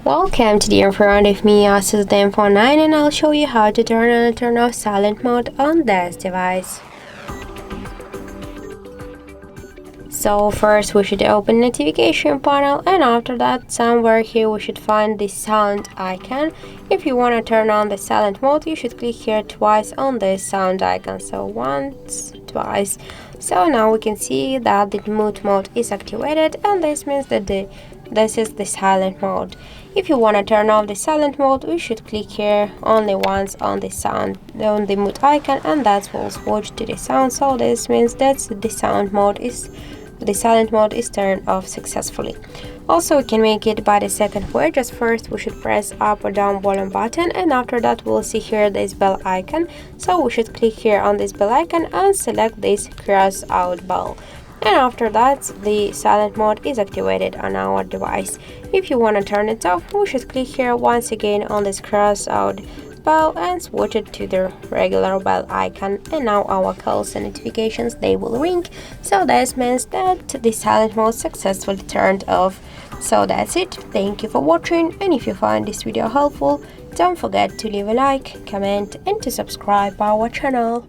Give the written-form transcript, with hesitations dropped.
Welcome to the in front of me, ASUS Zenfone 9, and I'll show you how to turn on and turn off silent mode on this device. So first we should open notification panel, and after that somewhere here we should find the sound icon. If you want to turn on the silent mode, you should click here twice on this sound icon, so once, twice. So now we can see that the mute mode is activated, and this means that this is the silent mode. If you want to turn off the silent mode, we should click here only once on the mute icon, and that will switch to the sound. So this means that the silent mode is turned off successfully. Also, we can make it by the second way. Just first we should press up or down volume button, and after that we'll see here this bell icon. So we should click here on this bell icon and select this cross out bell. And after that the silent mode is activated on our device. If you want to turn it off, we should click here once again on this cross out bell and switch it to the regular bell icon, and now our calls and notifications, they will ring. So this means that the silent mode successfully turned off. So that's it. Thank you for watching, and if you find this video helpful, don't forget to leave a like, comment and to subscribe our channel.